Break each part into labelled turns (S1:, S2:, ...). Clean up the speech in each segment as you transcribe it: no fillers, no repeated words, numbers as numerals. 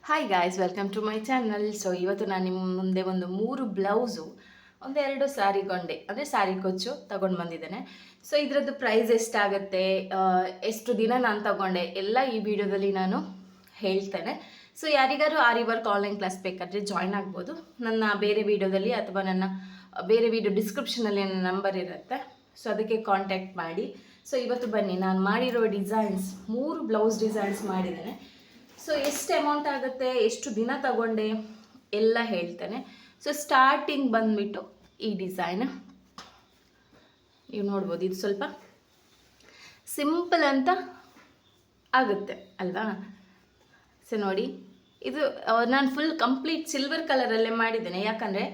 S1: Hi guys, welcome to my channel. So ಇವತ್ತು ನಾನು ನಿಮ್ಮ ಮುಂದೆ ಒಂದು 3 ಬ್ಲೌಸು, ಒಂದೆರಡು ಸ್ಯಾರಿ ಗೊಂಡೆ ಅಂದರೆ ಸ್ಯಾರಿ ಕೊಚ್ಚು ತಗೊಂಡು ಬಂದಿದ್ದೇನೆ. ಸೊ ಇದರದ್ದು ಪ್ರೈಸ್ ಎಷ್ಟಾಗುತ್ತೆ, ಎಷ್ಟು ದಿನ ನಾನು ತಗೊಂಡೆ ಎಲ್ಲ ಈ ವಿಡಿಯೋದಲ್ಲಿ ನಾನು ಹೇಳ್ತೇನೆ. ಸೊ ಯಾರಿಗಾರು ಆರಿ ವರ್ಕ್ ಆನ್ಲೈನ್ ಕ್ಲಾಸ್ ಬೇಕಾದರೆ ಜಾಯ್ನ್ ಆಗ್ಬೋದು. ನನ್ನ ಬೇರೆ ವಿಡಿಯೋದಲ್ಲಿ ಅಥವಾ ನನ್ನ ಬೇರೆ ವಿಡಿಯೋ ಡಿಸ್ಕ್ರಿಪ್ಷನಲ್ಲಿ ನನ್ನ ನಂಬರ್ ಇರುತ್ತೆ. ಸೊ ಅದಕ್ಕೆ ಕಾಂಟ್ಯಾಕ್ಟ್ ಮಾಡಿ. ಸೊ ಇವತ್ತು ಬನ್ನಿ, ನಾನು ಮಾಡಿರೋ ಡಿಸೈನ್ಸ್ 3 ಬ್ಲೌಸ್ ಡಿಸೈನ್ಸ್ ಮಾಡಿದ್ದೇನೆ. ಸೊ ಎಷ್ಟು ಅಮೌಂಟ್ ಆಗುತ್ತೆ, ಎಷ್ಟು ದಿನ ತಗೊಂಡೆ ಎಲ್ಲ ಹೇಳ್ತೇನೆ. ಸೊ ಸ್ಟಾರ್ಟಿಂಗ್ ಬಂದುಬಿಟ್ಟು ಈ ಡಿಸೈನ್ ನೀವು ನೋಡ್ಬೋದು. ಇದು ಸ್ವಲ್ಪ ಸಿಂಪಲ್ ಅಂತ ಆಗುತ್ತೆ ಅಲ್ವಾ. ಸೊ ನೋಡಿ, ಇದು ನಾನು ಫುಲ್ ಕಂಪ್ಲೀಟ್ ಸಿಲ್ವರ್ ಕಲರಲ್ಲೇ ಮಾಡಿದ್ದೇನೆ. ಯಾಕಂದರೆ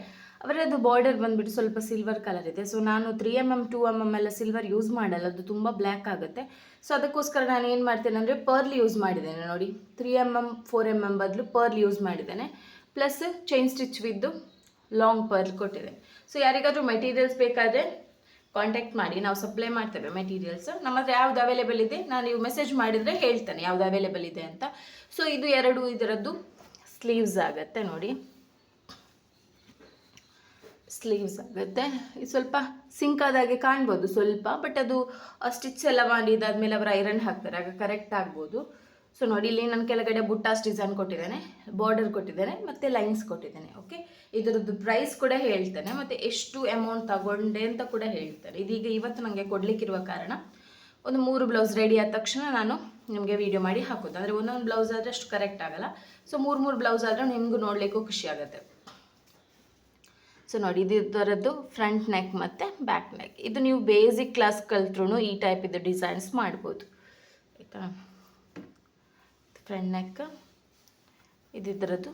S1: ಅವರದ್ದು ಬಾರ್ಡರ್ ಬಂದುಬಿಟ್ಟು ಸ್ವಲ್ಪ ಸಿಲ್ವರ್ ಕಲರ್ ಇದೆ. ಸೊ ನಾನು 3mm 2mm ಎಲ್ಲ ಸಿಲ್ವರ್ ಯೂಸ್ ಮಾಡಲ್ಲ, ಅದು ತುಂಬ ಬ್ಲ್ಯಾಕ್ ಆಗುತ್ತೆ. ಸೊ ಅದಕ್ಕೋಸ್ಕರ ನಾನು ಏನು ಮಾಡ್ತೇನೆ ಅಂದರೆ ಪರ್ಲ್ ಯೂಸ್ ಮಾಡಿದ್ದೇನೆ. ನೋಡಿ, 3mm 4mm ಬದಲು ಪರ್ಲ್ ಯೂಸ್ ಮಾಡಿದ್ದೇನೆ. Plus chain stitch with long pearl ಕೊಟ್ಟಿದೆ. ಸೊ ಯಾರಿಗಾದ್ರೂ ಮೆಟೀರಿಯಲ್ಸ್ ಬೇಕಾದರೆ ಕಾಂಟ್ಯಾಕ್ಟ್ ಮಾಡಿ, ನಾವು ಸಪ್ಲೈ ಮಾಡ್ತೇವೆ ಮೆಟೀರಿಯಲ್ಸ್. ನಮ್ಮ ಹತ್ರ ಯಾವ್ದು ಅವೈಲೇಬಲ್ ಇದೆ ನಾನು ನೀವು ಮೆಸೇಜ್ ಮಾಡಿದರೆ ಹೇಳ್ತೇನೆ ಯಾವ್ದು ಅವೈಲೇಬಲ್ ಇದೆ ಅಂತ. ಸೊ ಇದು ಇದರದ್ದು ಸ್ಲೀವ್ಸ್ ಆಗುತ್ತೆ. ನೋಡಿ, ಸ್ಲೀವ್ಸ್ ಆಗುತ್ತೆ. ಇದು ಸ್ವಲ್ಪ ಸಿಂಕ್ ಆದಾಗೆ ಕಾಣ್ಬೋದು ಸ್ವಲ್ಪ, ಬಟ್ ಅದು ಸ್ಟಿಚ್ ಎಲ್ಲ ಮಾಡಿದಾದ್ಮೇಲೆ ಅವರು ಐರನ್ ಹಾಕ್ತಾರೆ, ಆಗ ಕರೆಕ್ಟ್ ಆಗ್ಬೋದು. ಸೊ ನೋಡಿ, ಇಲ್ಲಿ ನಾನು ಕೆಳಗಡೆ ಬುಟ್ಟಾಸ್ ಡಿಸೈನ್ ಕೊಟ್ಟಿದ್ದೇನೆ, ಬಾರ್ಡರ್ ಕೊಟ್ಟಿದ್ದೇನೆ, ಮತ್ತು ಲೈನ್ಸ್ ಕೊಟ್ಟಿದ್ದೇನೆ. ಓಕೆ, ಇದರದ್ದು ಪ್ರೈಸ್ ಕೂಡ ಹೇಳ್ತೇನೆ, ಮತ್ತು ಎಷ್ಟು ಅಮೌಂಟ್ ತಗೊಂಡೆ ಅಂತ ಕೂಡ ಹೇಳ್ತೇನೆ. ಇದೀಗ ಇವತ್ತು ನನಗೆ ಕೊಡಲಿಕ್ಕಿರುವ ಕಾರಣ ಒಂದು 3 ಬ್ಲೌಸ್ ರೆಡಿ ಆದ ತಕ್ಷಣ ನಾನು ನಿಮಗೆ ವಿಡಿಯೋ ಮಾಡಿ ಹಾಕೋದು. ಅಂದರೆ ಒಂದೊಂದು ಬ್ಲೌಸ್ ಆದರೆ ಅಷ್ಟು ಕರೆಕ್ಟ್ ಆಗಲ್ಲ. ಸೊ 3 ಬ್ಲೌಸ್ ಆದರೆ ನಿಮಗೂ ನೋಡಲಿಕ್ಕೂ ಖುಷಿ ಆಗುತ್ತೆ. ಸೊ ನೋಡಿ, ಇದು ಇದರದ್ದು ಫ್ರಂಟ್ ನೆಕ್ ಮತ್ತು ಬ್ಯಾಕ್ ನೆಕ್. ಇದು ನೀವು ಬೇಸಿಕ್ ಕ್ಲಾಸ್ ಕಲ್ತ್ರೂ ಈ ಟೈಪ್ ಇದು ಡಿಸೈನ್ಸ್ ಮಾಡ್ಬೋದು ಆಯಿತಾ. ಫ್ರಂಟ್ ನೆಕ್, ಇದು ಇದರದ್ದು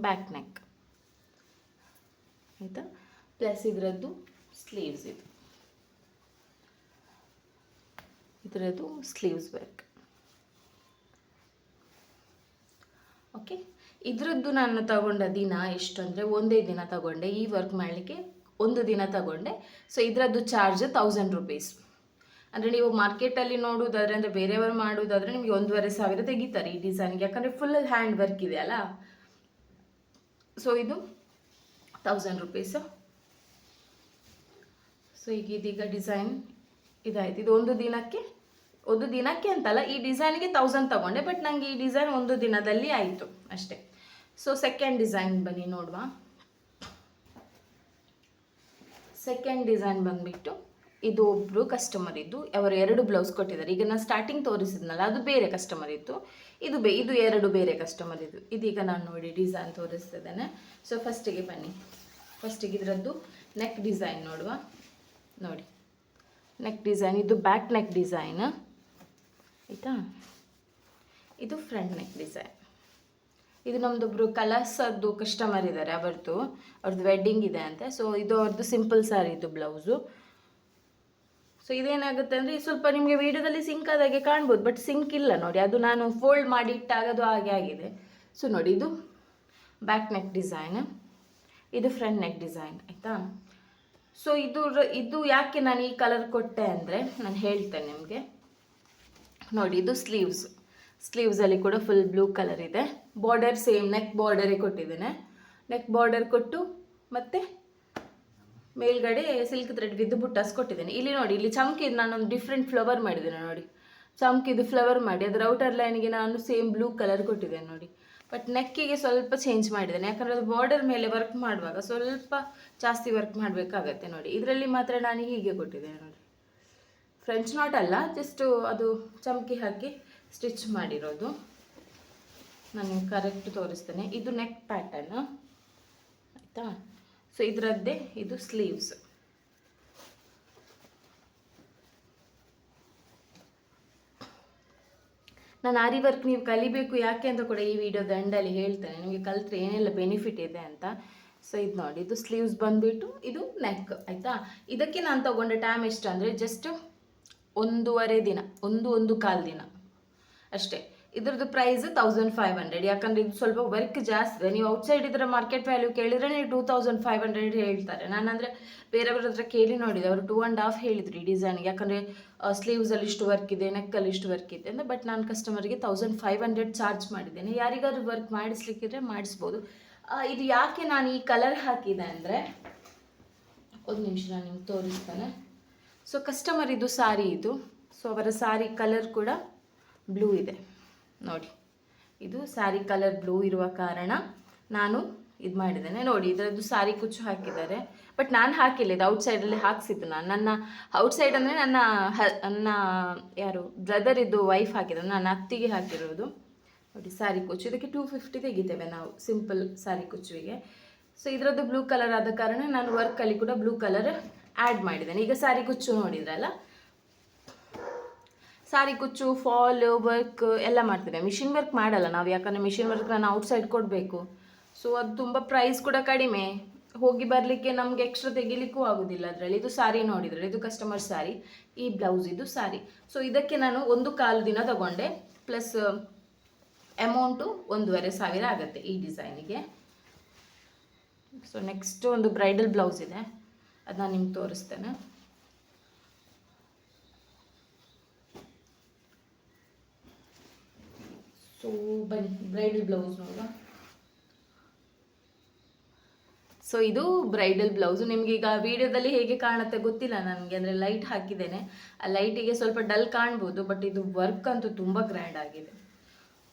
S1: ಬ್ಯಾಕ್ ನೆಕ್ ಆಯಿತಾ. ಪ್ಲಸ್ ಇದರದ್ದು ಸ್ಲೀವ್ಸ್, ಇದರದ್ದು ಸ್ಲೀವ್ಸ್ ವರ್ಕ್. ಓಕೆ, ಇದರದ್ದು ನಾನು ತಗೊಂಡ ದಿನ ಎಷ್ಟು ಅಂದರೆ ಒಂದೇ ದಿನ ತಗೊಂಡೆ. ಈ ವರ್ಕ್ ಮಾಡಲಿಕ್ಕೆ ಒಂದು ದಿನ ತಗೊಂಡೆ. ಸೊ ಇದರದ್ದು ಚಾರ್ಜ್ 1000 ರೂಪೀಸ್. ಅಂದರೆ ನೀವು ಮಾರ್ಕೆಟಲ್ಲಿ ನೋಡೋದಾದರೆ, ಅಂದರೆ ಬೇರೆಯವರು ಮಾಡೋದಾದರೆ ನಿಮಗೆ 1500 ತೆಗಿತಾರೆ ಈ ಡಿಸೈನ್ಗೆ, ಯಾಕಂದರೆ ಫುಲ್ ಹ್ಯಾಂಡ್ ವರ್ಕ್ ಇದೆ ಅಲ್ಲ. ಸೊ ಇದು 1000 ರೂಪೀಸು. ಸೊ ಇದೀಗ ಡಿಸೈನ್ ಇದಾಯಿತು. ಇದು ಒಂದು ದಿನಕ್ಕೆ ಅಂತಲ್ಲ, ಈ ಡಿಸೈನ್ಗೆ 1000 ತಗೊಂಡೆ, ಬಟ್ ನನಗೆ ಈ ಡಿಸೈನ್ ಒಂದು ದಿನದಲ್ಲಿ ಆಯಿತು ಅಷ್ಟೇ. ಸೊ ಸೆಕೆಂಡ್ ಡಿಸೈನ್ ಬನ್ನಿ ನೋಡುವ. ಸೆಕೆಂಡ್ ಡಿಸೈನ್ ಬಂದುಬಿಟ್ಟು ಇದು ಒಬ್ಬರು ಕಸ್ಟಮರ್ ಇದ್ದು ಅವರು 2 ಬ್ಲೌಸ್ ಕೊಟ್ಟಿದ್ದಾರೆ. ಈಗ ನಾನು ಸ್ಟಾರ್ಟಿಂಗ್ ತೋರಿಸಿದ್ನಲ್ಲ ಅದು ಬೇರೆ ಕಸ್ಟಮರ್ ಇತ್ತು, ಇದು 2 ಬೇರೆ ಕಸ್ಟಮರ್ ಇದ್ದು. ಇದೀಗ ನಾನು ನೋಡಿ ಡಿಸೈನ್ ತೋರಿಸ್ತಿದ್ದೇನೆ. ಸೊ ಫಸ್ಟಿಗೆ ಬನ್ನಿ, ಫಸ್ಟಿಗೆ ಇದರದ್ದು ನೆಕ್ ಡಿಸೈನ್ ನೋಡುವ. ನೋಡಿ, ನೆಕ್ ಡಿಸೈನ್, ಇದು ಬ್ಯಾಕ್ ನೆಕ್ ಡಿಸೈನ್ ಆಯಿತಾ. ಇದು ಫ್ರಂಟ್ ನೆಕ್ ಡಿಸೈನ್. ಇದು ನಮ್ಮದೊಬ್ಬರು ಕಲರ್ಸದ್ದು ಕಸ್ಟಮರ್ ಇದ್ದಾರೆ, ಅವ್ರದ್ದು ವೆಡ್ಡಿಂಗ್ ಇದೆ ಅಂತೆ. ಸೊ ಇದು ಅವ್ರದ್ದು ಸಿಂಪಲ್ ಸ್ಯಾರಿ ಇದು ಬ್ಲೌಸು. ಸೊ ಇದೇನಾಗುತ್ತೆ ಅಂದರೆ ಸ್ವಲ್ಪ ನಿಮಗೆ ವೀಡಿಯೋದಲ್ಲಿ ಸಿಂಕ್ ಆದಾಗೆ ಕಾಣ್ಬೋದು, ಬಟ್ ಸಿಂಕ್ ಇಲ್ಲ ನೋಡಿ, ಅದು ನಾನು ಫೋಲ್ಡ್ ಮಾಡಿ ಇಟ್ಟಾಗ ಅದು ಹಾಗೆ ಆಗಿದೆ. ಸೊ ನೋಡಿ, ಇದು ಬ್ಯಾಕ್ ನೆಕ್ ಡಿಸೈನ್, ಇದು ಫ್ರಂಟ್ ನೆಕ್ ಡಿಸೈನ್ ಆಯಿತಾ. ಸೊ ಇದು ಯಾಕೆ ನಾನು ಈ ಕಲರ್ ಕೊಟ್ಟೆ ಅಂದರೆ ನಾನು ಹೇಳ್ತೇನೆ ನಿಮಗೆ. ನೋಡಿ, ಇದು ಸ್ಲೀವ್ಸಲ್ಲಿ ಕೂಡ ಫುಲ್ ಬ್ಲೂ ಕಲರ್ ಇದೆ. ಬಾರ್ಡರ್ ಸೇಮ್ ನೆಕ್ ಬಾರ್ಡರೇ ಕೊಟ್ಟಿದ್ದೇನೆ. ನೆಕ್ ಬಾರ್ಡರ್ ಕೊಟ್ಟು ಮತ್ತು ಮೇಲ್ಗಡೆ ಸಿಲ್ಕ್ ಥ್ರೆಡ್ ವಿದ್ದು ಬುಟ್ಟಾಸ್ ಕೊಟ್ಟಿದ್ದೇನೆ. ಇಲ್ಲಿ ನೋಡಿ, ಇಲ್ಲಿ ಚಮ್ಕಿದು ನಾನೊಂದು ಡಿಫ್ರೆಂಟ್ ಫ್ಲವರ್ ಮಾಡಿದ್ದೇನೆ. ನೋಡಿ, ಚಮ್ಕಿದು ಫ್ಲವರ್ ಮಾಡಿ ಅದರ ಔಟರ್ ಲೈನಿಗೆ ನಾನು ಸೇಮ್ ಬ್ಲೂ ಕಲರ್ ಕೊಟ್ಟಿದ್ದೇನೆ ನೋಡಿ. ಬಟ್ ನೆಕ್ಕಿಗೆ ಸ್ವಲ್ಪ ಚೇಂಜ್ ಮಾಡಿದ್ದೇನೆ, ಯಾಕಂದರೆ ಅದು ಬಾರ್ಡರ್ ಮೇಲೆ ವರ್ಕ್ ಮಾಡುವಾಗ ಸ್ವಲ್ಪ ಜಾಸ್ತಿ ವರ್ಕ್ ಮಾಡಬೇಕಾಗತ್ತೆ. ನೋಡಿ, ಇದರಲ್ಲಿ ಮಾತ್ರ ನಾನು ಹೀಗೆ ಕೊಟ್ಟಿದ್ದೇನೆ ನೋಡಿ, ಫ್ರೆಂಚ್ ನಾಟ್ ಅಲ್ಲ, ಜಸ್ಟ್ ಅದು ಚಮ್ಕಿ ಹಾಕಿ ಸ್ಟಿಚ್ ಮಾಡಿರೋದು. ನಾನು ಕರೆಕ್ಟ್ ತೋರಿಸ್ತೇನೆ. ಇದು ನೆಕ್ ಪ್ಯಾಟರ್ನ್ ಆಯಿತಾ. ಸೊ ಇದರದ್ದೇ ಇದು ಸ್ಲೀವ್ಸ್. ನಾನು ಆರಿ ವರ್ಕ್ ನೀವು ಕಲಿಬೇಕು ಯಾಕೆ ಅಂತ ಕೂಡ ಈ ವಿಡಿಯೋದ ಎಂಡಲ್ಲಿ ಹೇಳ್ತೇನೆ, ನಿಮಗೆ ಕಲಿತ್ರೆ ಏನೆಲ್ಲ ಬೆನಿಫಿಟ್ ಇದೆ ಅಂತ. ಸೊ ಇದು ನೋಡಿ, ಇದು ಸ್ಲೀವ್ಸ್ ಬಂದುಬಿಟ್ಟು ಇದು ನೆಕ್ ಆಯಿತಾ. ಇದಕ್ಕೆ ನಾನು ತಗೊಂಡ ಟೈಮ್ ಎಷ್ಟು ಅಂದರೆ ಜಸ್ಟ್ 1.5 ದಿನ, 1.25 ದಿನ ಅಷ್ಟೇ. ಇದ್ರದ್ದು ಪ್ರೈಸ್ 1500. ಯಾಕಂದರೆ ಇದು ಸ್ವಲ್ಪ ವರ್ಕ್ ಜಾಸ್ತಿ ಇದೆ. ನೀವು ಔಟ್ಸೈಡ್ ಇದರ ಮಾರ್ಕೆಟ್ ವ್ಯಾಲ್ಯೂ ಕೇಳಿದರೆ ನೀವು 2500 ಹೇಳ್ತಾರೆ. ನಾನಂದರೆ ಬೇರೆಯವ್ರ ಹತ್ರ ಕೇಳಿ ನೋಡಿದೆ, ಅವರು 2.5 ಹೇಳಿದ್ರು ಈ ಡಿಸೈನ್ಗೆ. ಯಾಕಂದರೆ ಸ್ಲೀವ್ಸಲ್ಲಿ ಇಷ್ಟು ವರ್ಕ್ ಇದೆ, ನೆಕ್ಕಲ್ಲಿ ಇಷ್ಟು ವರ್ಕ್ ಇದೆ ಅಂತ. ಬಟ್ ನಾನು ಕಸ್ಟಮರ್ಗೆ 1500 ಚಾರ್ಜ್ ಮಾಡಿದ್ದೇನೆ. ಯಾರಿಗಾದ್ರೂ ವರ್ಕ್ ಮಾಡಿಸ್ಲಿಕ್ಕಿದ್ರೆ ಮಾಡಿಸ್ಬೋದು. ಇದು ಯಾಕೆ ನಾನು ಈ ಕಲರ್ ಹಾಕಿದೆ ಅಂದರೆ, ಒಂದು ನಿಮಿಷ ನಾನು ನಿಮ್ಗೆ ತೋರಿಸ್ತೇನೆ. ಸೊ ಕಸ್ಟಮರ್ ಇದು ಸಾರಿ ಇದು. ಸೊ ಅವರ ಸಾರಿ ಕಲರ್ ಕೂಡ ಬ್ಲೂ ಇದೆ ನೋಡಿ. ಇದು ಸ್ಯಾರಿ ಕಲರ್ ಬ್ಲೂ ಇರುವ ಕಾರಣ ನಾನು ಇದು ಮಾಡಿದ್ದೇನೆ. ನೋಡಿ ಇದರದ್ದು ಸಾರಿ ಕುಚ್ಚು ಹಾಕಿದ್ದಾರೆ. ಬಟ್ ನಾನು ಹಾಕಿಲ್ಲ, ಇದು ಔಟ್ಸೈಡಲ್ಲಿ ಹಾಕ್ಸಿದ್ದು ನಾನು. ನನ್ನ ಔಟ್ಸೈಡ್ ಅಂದರೆ ನನ್ನ ಯಾರು ಬ್ರದರ್ ಇದ್ದು ವೈಫ್ ಹಾಕಿದ್ರು, ನನ್ನ ಅತ್ತಿಗೆ ಹಾಕಿರೋದು. ನೋಡಿ ಸಾರಿ ಕುಚ್ಚು, ಇದಕ್ಕೆ 250 ತೆಗಿತೇವೆ ನಾವು ಸಿಂಪಲ್ ಸಾರಿ ಕುಚ್ಚುವಿಗೆ. ಸೊ ಇದರದ್ದು ಬ್ಲೂ ಕಲರ್ ಆದ ಕಾರಣ ನಾನು ವರ್ಕಲ್ಲಿ ಕೂಡ ಬ್ಲೂ ಕಲರ್ ಆ್ಯಡ್ ಮಾಡಿದ್ದೇನೆ. ಈಗ ಸಾರಿ ಕುಚ್ಚು ನೋಡಿದ್ರಲ್ಲ, ಸಾರಿ ಕುಚ್ಚು ಫಾಲ್ ವರ್ಕ್ ಎಲ್ಲ ಮಾಡ್ತೇವೆ. ಮಿಷಿನ್ ವರ್ಕ್ ಮಾಡಲ್ಲ ನಾವು, ಯಾಕಂದರೆ ಮಿಷಿನ್ ವರ್ಕ್ ನಾನು ಔಟ್ಸೈಡ್ ಕೊಡಬೇಕು. ಸೊ ಅದು ತುಂಬ ಪ್ರೈಸ್ ಕೂಡ ಕಡಿಮೆ, ಹೋಗಿ ಬರಲಿಕ್ಕೆ ನಮಗೆ ಎಕ್ಸ್ಟ್ರಾ ತೆಗಿಲಿಕ್ಕೂ ಆಗೋದಿಲ್ಲ ಅದರಲ್ಲಿ. ಇದು ಸಾರಿ ನೋಡಿದರೆ ಇದು ಕಸ್ಟಮರ್ ಸಾರಿ, ಈ ಬ್ಲೌಸ್ ಇದು ಸಾರಿ. ಸೊ ಇದಕ್ಕೆ ನಾನು 1.25 ದಿನ ತಗೊಂಡೆ, ಪ್ಲಸ್ ಅಮೌಂಟು 1500 ಆಗುತ್ತೆ ಈ ಡಿಸೈನಿಗೆ. ಸೊ ನೆಕ್ಸ್ಟ್ ಒಂದು ಬ್ರೈಡಲ್ ಬ್ಲೌಸ್ ಇದೆ, ಅದು ನಾನು ನಿಮ್ಗೆ ತೋರಿಸ್ತೇನೆ. ಸೊ ಬನ್ನಿ ಬ್ರೈಡಲ್ ಬ್ಲೌಸ್ ನೋಡುವ. ಸೊ ಇದು ಬ್ರೈಡಲ್ ಬ್ಲೌಸು. ನಿಮ್ಗೆ ಈಗ ವಿಡಿಯೋದಲ್ಲಿ ಹೇಗೆ ಕಾಣುತ್ತೆ ಗೊತ್ತಿಲ್ಲ ನನಗೆ, ಅಂದರೆ ಲೈಟ್ ಹಾಕಿದ್ದೇನೆ, ಆ ಲೈಟಿಗೆ ಸ್ವಲ್ಪ ಡಲ್ ಕಾಣ್ಬೋದು. ಬಟ್ ಇದು ವರ್ಕ್ ಅಂತೂ ತುಂಬ ಗ್ರ್ಯಾಂಡ್ ಆಗಿದೆ,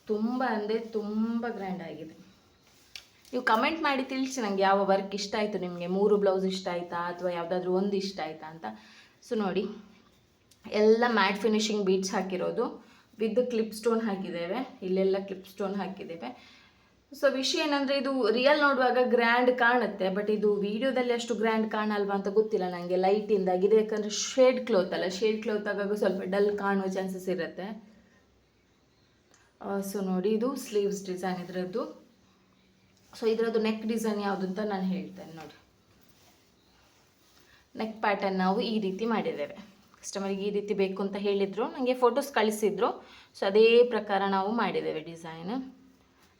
S1: ತುಂಬ ಅಂದರೆ ತುಂಬ ಗ್ರ್ಯಾಂಡ್ ಆಗಿದೆ. ನೀವು ಕಮೆಂಟ್ ಮಾಡಿ ತಿಳಿಸಿ ನನಗೆ ಯಾವ ವರ್ಕ್ ಇಷ್ಟ ಆಯಿತು ನಿಮಗೆ. 3 ಬ್ಲೌಸ್ ಇಷ್ಟ ಆಯಿತಾ ಅಥವಾ ಯಾವುದಾದ್ರೂ ಒಂದು ಇಷ್ಟ ಆಯಿತಾ ಅಂತ. ಸೊ ನೋಡಿ ಎಲ್ಲ ಮ್ಯಾಟ್ ಫಿನಿಶಿಂಗ್ ಬೀಡ್ಸ್ ಹಾಕಿರೋದು, ವಿತ್ ಕ್ಲಿಪ್ ಸ್ಟೋನ್ ಹಾಕಿದ್ದೇವೆ, ಇಲ್ಲೆಲ್ಲ ಕ್ಲಿಪ್ ಸ್ಟೋನ್ ಹಾಕಿದ್ದೇವೆ. ಸೊ ವಿಷಯ ಏನಂದರೆ ಇದು ರಿಯಲ್ ನೋಡುವಾಗ ಗ್ರ್ಯಾಂಡ್ ಕಾಣುತ್ತೆ, ಬಟ್ ಇದು ವಿಡಿಯೋದಲ್ಲಿ ಅಷ್ಟು ಗ್ರ್ಯಾಂಡ್ ಕಾಣಲ್ವಾ ಅಂತ ಗೊತ್ತಿಲ್ಲ ನನಗೆ, ಲೈಟಿಂದಾಗಿದೆ. ಯಾಕಂದರೆ ಶೇಡ್ ಕ್ಲೋತ್ ಅಲ್ಲ, ಶೇಡ್ ಕ್ಲೋತ್ ಆಗಾಗ ಸ್ವಲ್ಪ ಡಲ್ ಕಾಣುವ ಚಾನ್ಸಸ್ ಇರುತ್ತೆ. ಸೊ ನೋಡಿ ಇದು ಸ್ಲೀವ್ಸ್ ಡಿಸೈನ್ ಇದರದ್ದು. ಸೊ ಇದರದ್ದು ನೆಕ್ ಡಿಸೈನ್ ಯಾವುದು ಅಂತ ನಾನು ಹೇಳ್ತೇನೆ ನೋಡಿ. ನೆಕ್ ಪ್ಯಾಟರ್ನ್ ನಾವು ಈ ರೀತಿ ಮಾಡಿದ್ದೇವೆ. ಕಸ್ಟಮರಿಗೆ ಈ ರೀತಿ ಬೇಕು ಅಂತ ಹೇಳಿದರು, ನನಗೆ ಫೋಟೋಸ್ ಕಳಿಸಿದ್ರು. ಸೊ ಅದೇ ಪ್ರಕಾರ ನಾವು ಮಾಡಿದ್ದೇವೆ ಡಿಸೈನ್,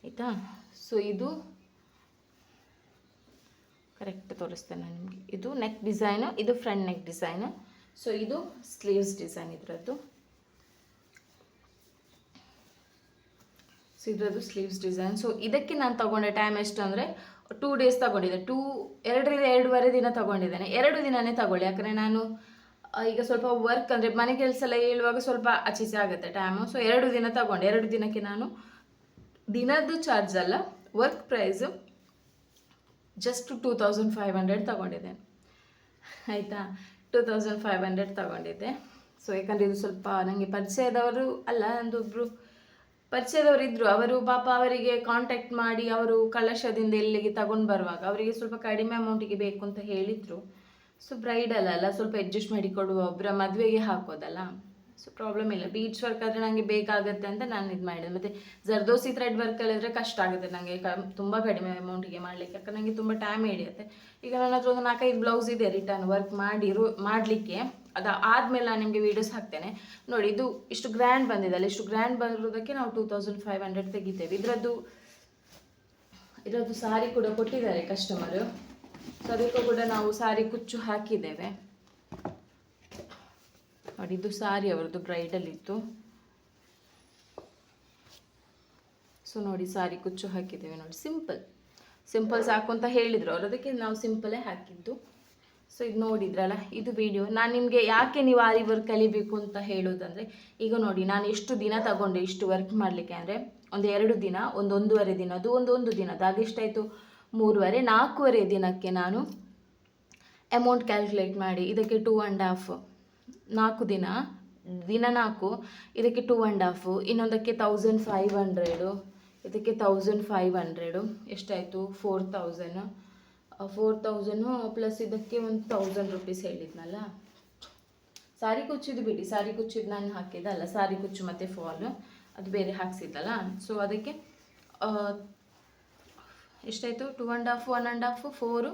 S1: ಆಯಿತಾ. ಸೊ ಇದು ಕರೆಕ್ಟ್ ತೋರಿಸ್ತೇನೆ ನಾನು ನಿಮಗೆ. ಇದು ನೆಕ್ ಡಿಸೈನು, ಇದು ಫ್ರಂಟ್ ನೆಕ್ ಡಿಸೈನು. ಸೊ ಇದು ಸ್ಲೀವ್ಸ್ ಡಿಸೈನ್ ಇದರದ್ದು. ಸೊ ಇದರದ್ದು ಸ್ಲೀವ್ಸ್ ಡಿಸೈನ್. ಸೊ ಇದಕ್ಕೆ ನಾನು ತಗೊಂಡೆ ಟೈಮ್ ಎಷ್ಟು ಅಂದರೆ 2 ಡೇಸ್ ತಗೊಂಡಿದ್ದೆ. 2.5 ದಿನ ತಗೊಂಡಿದ್ದೇನೆ. 2 ದಿನವೇ ತಗೊಳ್ಳಿ, ಯಾಕಂದರೆ ನಾನು ಈಗ ಸ್ವಲ್ಪ ವರ್ಕ್ ಅಂದರೆ ಮನೆ ಕೆಲಸ ಎಲ್ಲ ಹೇಳುವಾಗ ಸ್ವಲ್ಪ ಆಚೀಚೆ ಆಗುತ್ತೆ ಟೈಮು. ಸೊ 2 ದಿನ ತಗೊಂಡೆ. 2 ದಿನಕ್ಕೆ ನಾನು ದಿನದ್ದು ಚಾರ್ಜ್ ಅಲ್ಲ, ವರ್ಕ್ ಪ್ರೈಸು ಜಸ್ಟ್ 2500 ತಗೊಂಡಿದ್ದೇನೆ, ಆಯಿತಾ. 2500 ತಗೊಂಡಿದ್ದೆ. ಸೊ ಯಾಕಂದರೆ ಇದು ಸ್ವಲ್ಪ ನನಗೆ ಪರಿಚಯದವರು ಅಲ್ಲ, ನಂದೊಬ್ಬರು ಪರಿಚಯದವರು ಇದ್ದರು. ಅವರು ಪಾಪ ಅವರಿಗೆ ಕಾಂಟ್ಯಾಕ್ಟ್ ಮಾಡಿ ಅವರು ಕಳಶದಿಂದ ಇಲ್ಲಿಗೆ ತಗೊಂಡು ಬರುವಾಗ ಅವರಿಗೆ ಸ್ವಲ್ಪ ಕಡಿಮೆ ಅಮೌಂಟಿಗೆ ಬೇಕು ಅಂತ ಹೇಳಿದರು. ಸೊ ಬ್ರೈಡಲ್ ಅಲ್ಲ, ಸ್ವಲ್ಪ ಅಡ್ಜಸ್ಟ್ ಮಾಡಿ ಕೊಡುವ, ಒಬ್ಬರ ಮದುವೆಗೆ ಹಾಕೋದಲ್ಲ. ಸೊ ಪ್ರಾಬ್ಲಮ್ ಇಲ್ಲ. ಬೀಡ್ಸ್ ವರ್ಕ್ ಆದರೆ ನನಗೆ ಬೇಕಾಗುತ್ತೆ ಅಂತ ನಾನು ಇದು ಮಾಡಿದೆ. ಮತ್ತು ಜರ್ದೋಸಿ ಥ್ರೆಡ್ ವರ್ಕಲ್ಲಿದ್ದರೆ ಕಷ್ಟ ಆಗುತ್ತೆ ನನಗೆ ತುಂಬ ಕಡಿಮೆ ಅಮೌಂಟಿಗೆ ಮಾಡಲಿಕ್ಕೆ, ಯಾಕಂದ್ರೆ ನನಗೆ ತುಂಬ ಟೈಮ್ ಹಿಡಿಯುತ್ತೆ. ಈಗ ನನ್ನ ಹತ್ರ ಒಂದು 4-5 ಬ್ಲೌಸ್ ಇದೆ ರಿಟರ್ನ್ ವರ್ಕ್ ಮಾಡಲಿಕ್ಕೆ. ಅದು ಆದಮೇಲೆ ನಾನು ನಿಮಗೆ ವೀಡಿಯೋಸ್ ಹಾಕ್ತೇನೆ ನೋಡಿ. ಇದು ಇಷ್ಟು ಗ್ರ್ಯಾಂಡ್ ಬಂದಿದೆ, ಇಷ್ಟು ಗ್ರ್ಯಾಂಡ್ ಬರೋದಕ್ಕೆ ನಾವು 2500 ತೆಗಿತೇವೆ. ಇದರದ್ದು ಸಾರಿ ಕೂಡ ಕೊಟ್ಟಿದ್ದಾರೆ ಕಸ್ಟಮರು. ಸೊ ಅದಕ್ಕೂ ಕೂಡ ನಾವು ಸಾರಿ ಕುಚ್ಚು ಹಾಕಿದ್ದೇವೆ ನೋಡಿ. ಇದು ಸಾರಿ ಅವರದ್ದು ಬ್ರೈಡಲ್ ಇತ್ತು. ಸೊ ನೋಡಿ ಸಾರಿ ಕುಚ್ಚು ಹಾಕಿದ್ದೇವೆ ನೋಡಿ. ಸಿಂಪಲ್ ಸಾಕು ಅಂತ ಹೇಳಿದರು ಅವರು, ಅದಕ್ಕೆ ನಾವು ಸಿಂಪಲೇ ಹಾಕಿದ್ದು. ಸೊ ಇದು ನೋಡಿದ್ರಲ್ಲ, ಇದು ವಿಡಿಯೋ. ನಾನು ನಿಮಗೆ ಯಾಕೆ ನೀವು ಆರಿ ವರ್ಕ್ ಕಲಿಬೇಕು ಅಂತ ಹೇಳೋದಂದರೆ, ಈಗ ನೋಡಿ ನಾನು ಎಷ್ಟು ದಿನ ತಗೊಂಡೆ ಇಷ್ಟು ವರ್ಕ್ ಮಾಡಲಿಕ್ಕೆ ಅಂದರೆ, ಒಂದು 2 ದಿನ, 1.5 ದಿನದ್ದು, ಒಂದು ದಿನದ್ದು, ಅದೆಷ್ಟಾಯಿತು 3.5-4 ದಿನಕ್ಕೆ ನಾನು ಅಮೌಂಟ್ ಕ್ಯಾಲ್ಕುಲೇಟ್ ಮಾಡಿ ಇದಕ್ಕೆ 2.5, 4 ದಿನ 4, ಇದಕ್ಕೆ 2.5, ಇನ್ನೊಂದಕ್ಕೆ 1500, ಇದಕ್ಕೆ 1500, ಎಷ್ಟಾಯಿತು 4000 ಪ್ಲಸ್ ಇದಕ್ಕೆ 1000 ರೂಪೀಸ್ ಹೇಳಿದ್ನಲ್ಲ. ಸಾರಿ ಕುಚ್ಚಿದ್ದು ಬಿಡಿ, ಸಾರಿ ಕುಚ್ಚಿದ್ದು ನಾನು ಹಾಕಿದ್ದಲ್ಲ, ಸಾರಿ ಕುಚ್ಚು ಮತ್ತು ಫಾಲ್ ಅದು ಬೇರೆ ಹಾಕ್ಸಿದ್ದಲ್ಲ. ಸೊ ಅದಕ್ಕೆ ಎಷ್ಟಾಯಿತು 2.5, 1.5, 4,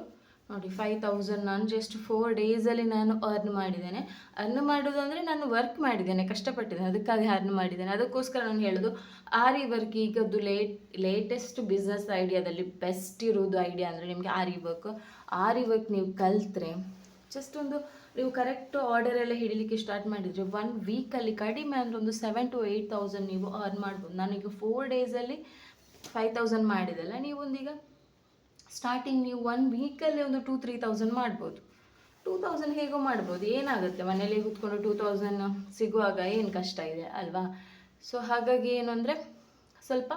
S1: ನೋಡಿ 5000 ನಾನು ಜಸ್ಟ್ 4 ಡೇಸಲ್ಲಿ ನಾನು ಅರ್ನ್ ಮಾಡಿದ್ದೇನೆ. ಅರ್ನ್ ಮಾಡೋದು ಅಂದರೆ ನಾನು ವರ್ಕ್ ಮಾಡಿದ್ದೇನೆ, ಕಷ್ಟಪಟ್ಟಿದ್ದೇನೆ, ಅದಕ್ಕಾಗಿ ಅರ್ನ್ ಮಾಡಿದ್ದೇನೆ. ಅದಕ್ಕೋಸ್ಕರ ನಾನು ಹೇಳೋದು ಆರಿ ವರ್ಕ್ ಈಗದ್ದು ಲೇಟೆಸ್ಟ್ ಬಿಸ್ನೆಸ್ ಐಡಿಯಾದಲ್ಲಿ ಬೆಸ್ಟ್ ಇರೋದು ಐಡಿಯಾ ಅಂದರೆ ನಿಮಗೆ ಆರಿ ವರ್ಕ್ ನೀವು ಕಲಿತ್ರೆ ಜಸ್ಟ್ ಒಂದು ನೀವು ಕರೆಕ್ಟ್ ಆರ್ಡರ್ ಎಲ್ಲ ಹಿಡಿಲಿಕ್ಕೆ ಸ್ಟಾರ್ಟ್ ಮಾಡಿದರೆ 1 ವೀಕಲ್ಲಿ ಕಡಿಮೆ ಅಂದರೆ ಒಂದು 7,000 to 8,000 ನೀವು ಅರ್ನ್ ಮಾಡ್ಬೋದು. ನಾನೀಗ 4 ಡೇಸಲ್ಲಿ 5,000 ಮಾಡಿದೆಲ್ಲ, ನೀವೊಂದೀಗ ಸ್ಟಾರ್ಟಿಂಗ್ ನೀವು 1 ವೀಕಲ್ಲಿ ಒಂದು 2-3,000 ಮಾಡ್ಬೋದು. 2,000 ಹೇಗೋ ಮಾಡ್ಬೋದು, ಏನಾಗುತ್ತೆ ಮನೇಲಿ ಕೂತ್ಕೊಂಡು 2,000 ಸಿಗುವಾಗ ಏನು ಕಷ್ಟ ಇದೆ ಅಲ್ವಾ. ಸೊ ಹಾಗಾಗಿ ಏನು ಅಂದರೆ ಸ್ವಲ್ಪ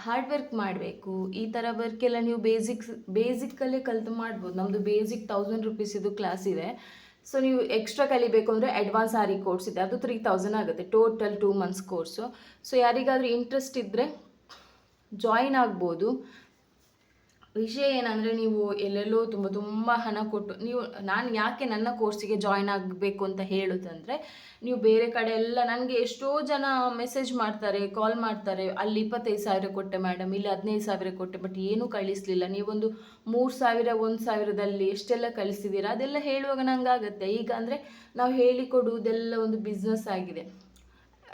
S1: ಹಾರ್ಡ್ ವರ್ಕ್ ಮಾಡಬೇಕು. ಈ ಥರ ವರ್ಕೆಲ್ಲ ನೀವು ಬೇಸಿಕ್ಕಲ್ಲೇ ಕಲಿತು ಮಾಡ್ಬೋದು. ನಮ್ಮದು ಬೇಸಿಕ್ 1,000 ರುಪೀಸಿದು ಕ್ಲಾಸ್ ಇದೆ. ಸೊ ನೀವು ಎಕ್ಸ್ಟ್ರಾ ಕಲಿಬೇಕು ಅಂದರೆ ಅಡ್ವಾನ್ಸ್ ಆರಿ ಕೋರ್ಸ್ ಇದೆ, ಅದು 3,000 ಆಗುತ್ತೆ, ಟೋಟಲ್ 2 ಮಂತ್ಸ್ ಕೋರ್ಸು. ಸೊ ಯಾರಿಗಾದರೂ ಇಂಟ್ರೆಸ್ಟ್ ಇದ್ದರೆ ಜಾಯಿನ್ ಆಗ್ಬೋದು. ವಿಷಯ ಏನಂದರೆ ನೀವು ಎಲ್ಲೆಲ್ಲೋ ತುಂಬ ಹಣ ಕೊಟ್ಟು ನಾನು ಯಾಕೆ ನನ್ನ ಕೋರ್ಸಿಗೆ ಜಾಯಿನ್ ಆಗಬೇಕು ಅಂತ ಹೇಳೋದಂದರೆ, ನೀವು ಬೇರೆ ಕಡೆ ಎಲ್ಲ ನನಗೆ ಎಷ್ಟೋ ಜನ ಮೆಸೇಜ್ ಮಾಡ್ತಾರೆ, ಕಾಲ್ ಮಾಡ್ತಾರೆ, ಅಲ್ಲಿ 25,000 ಕೊಟ್ಟೆ ಮೇಡಮ್, ಇಲ್ಲಿ 15,000 ಕೊಟ್ಟೆ, ಬಟ್ ಏನೂ ಕಳಿಸಲಿಲ್ಲ. ನೀವೊಂದು 3,000 1,000ದಲ್ಲಿ ಎಷ್ಟೆಲ್ಲ ಕಳಿಸಿದ್ದೀರಾ ಅದೆಲ್ಲ ಹೇಳುವಾಗ ನನಗಾಗತ್ತೆ. ಈಗ ಅಂದರೆ ನಾವು ಹೇಳಿಕೊಡುವುದೆಲ್ಲ ಒಂದು ಬಿಸ್ನೆಸ್ ಆಗಿದೆ.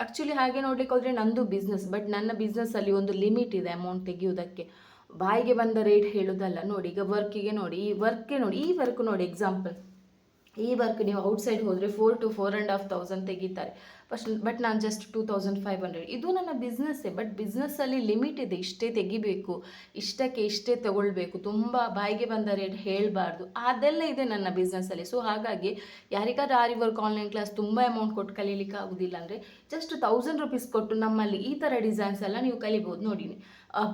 S1: ಆ್ಯಕ್ಚುಲಿ ಹಾಗೆ ನೋಡ್ಲಿಕ್ಕೆ ಹೋದರೆ ನಂದು ಬಿಸ್ನೆಸ್, ಬಟ್ ನನ್ನ ಬಿಸ್ನೆಸ್ಸಲ್ಲಿ ಒಂದು ಲಿಮಿಟ್ ಇದೆ ಅಮೌಂಟ್ ತೆಗೆಯೋದಕ್ಕೆ. ಬಾಯಿಗೆ ಬಂದ ರೇಟ್ ಹೇಳೋದಲ್ಲ. ನೋಡಿ ಈಗ ವರ್ಕಿಗೆ ನೋಡಿ, ಈ ವರ್ಕ್ ನೋಡಿ ಎಕ್ಸಾಂಪಲ್, ಈ ವರ್ಕ್ ನೀವು ಔಟ್ಸೈಡ್ ಹೋದರೆ 4,000 to 4,500 ತೆಗಿತಾರೆ. ಬಟ್ ನಾನು ಜಸ್ಟ್ 2,500. ಇದು ನನ್ನ ಬಿಸ್ನೆಸ್ಸೇ, ಬಟ್ ಬಿಸ್ನೆಸ್ಸಲ್ಲಿ ಲಿಮಿಟ್ ಇದೆ, ಇಷ್ಟೇ ತೆಗಿಬೇಕು, ಇಷ್ಟಕ್ಕೆ ಇಷ್ಟೇ ತಗೊಳ್ಬೇಕು, ತುಂಬ ಬಾಯಿಗೆ ಬಂದ ರೇಟ್ ಹೇಳಬಾರ್ದು, ಅದೆಲ್ಲ ಇದೆ ನನ್ನ ಬಿಸ್ನೆಸ್ಸಲ್ಲಿ. ಸೊ ಹಾಗಾಗಿ ಯಾರಿಗಾದ್ರೂ ಆರಿ ವರ್ಕ್ ಆನ್ಲೈನ್ ಕ್ಲಾಸ್ ತುಂಬ ಅಮೌಂಟ್ ಕೊಟ್ಟು ಕಲೀಲಿಕ್ಕೆ ಆಗೋದಿಲ್ಲ ಅಂದರೆ ಜಸ್ಟ್ 1,000 ರುಪೀಸ್ ಕೊಟ್ಟು ನಮ್ಮಲ್ಲಿ ಈ ಥರ ಡಿಸೈನ್ಸ್ ಎಲ್ಲ ನೀವು ಕಲಿಬೋದು. ನೋಡಿ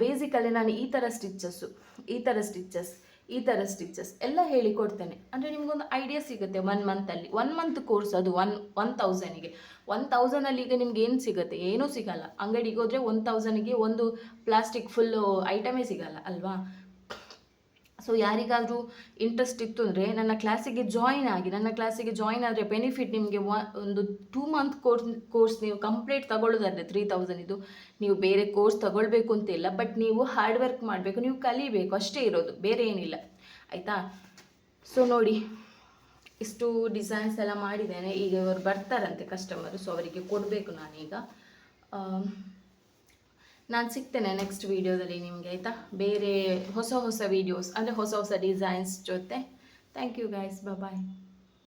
S1: ಬೇಸಿಕಲ್ಲಿ ನಾನು ಈ ಥರ ಸ್ಟಿಚಸ್ ಎಲ್ಲ ಹೇಳಿಕೊಡ್ತೇನೆ. ಅಂದರೆ ನಿಮಗೊಂದು ಐಡಿಯಾ ಸಿಗುತ್ತೆ 1 ಮಂತಲ್ಲಿ. 1 ಮಂತ್ ಕೋರ್ಸ್ ಅದು 1,000ಗೆ. 1,000ಅಲ್ಲಿ ಈಗ ನಿಮ್ಗೆ ಏನು ಸಿಗುತ್ತೆ? ಏನೂ ಸಿಗಲ್ಲ. ಅಂಗಡಿಗೆ ಹೋದರೆ 1,000ಗೆ ಒಂದು ಪ್ಲಾಸ್ಟಿಕ್ ಫುಲ್ಲು ಐಟಮೇ ಸಿಗಲ್ಲ ಅಲ್ವಾ. ಸೊ ಯಾರಿಗಾದರೂ ಇಂಟ್ರೆಸ್ಟ್ ಇತ್ತು ಅಂದರೆ ನನ್ನ ಕ್ಲಾಸಿಗೆ ಜಾಯಿನ್ ಆಗಿ. ನನ್ನ ಕ್ಲಾಸಿಗೆ ಜಾಯಿನ್ ಆದರೆ ಬೆನಿಫಿಟ್ ನಿಮಗೆ ಒಂದು 2 ಮಂತ್ ಕೋರ್ಸ್ ನೀವು ಕಂಪ್ಲೀಟ್ ತಗೊಳ್ಳೋದಾದರೆ 3,000 ಇದು. ನೀವು ಬೇರೆ ಕೋರ್ಸ್ ತಗೊಳ್ಬೇಕು ಅಂತಿಲ್ಲ, ಬಟ್ ನೀವು ಹಾರ್ಡ್ ವರ್ಕ್ ಮಾಡಬೇಕು, ನೀವು ಕಲಿಬೇಕು, ಅಷ್ಟೇ ಇರೋದು, ಬೇರೆ ಏನಿಲ್ಲ, ಆಯಿತಾ. ಸೊ ನೋಡಿ ಇಷ್ಟು ಡಿಸೈನ್ಸ್ ಎಲ್ಲ ಮಾಡಿದ್ದೇನೆ. ಈಗ ಇವರು ಬರ್ತಾರಂತೆ ಕಸ್ಟಮರು, ಸೊ ಅವರಿಗೆ ಕೊಡಬೇಕು ನಾನೀಗ. ನಾನು ಸಿಗ್ತೇನೆ ನೆಕ್ಸ್ಟ್ ವೀಡಿಯೋದಲ್ಲಿ ನಿಮಗೆ, ಆಯಿತಾ, ಬೇರೆ ಹೊಸ ವೀಡಿಯೋಸ್ ಅಂದರೆ ಹೊಸ ಡಿಸೈನ್ಸ್ ಜೊತೆ. Thank you guys, bye.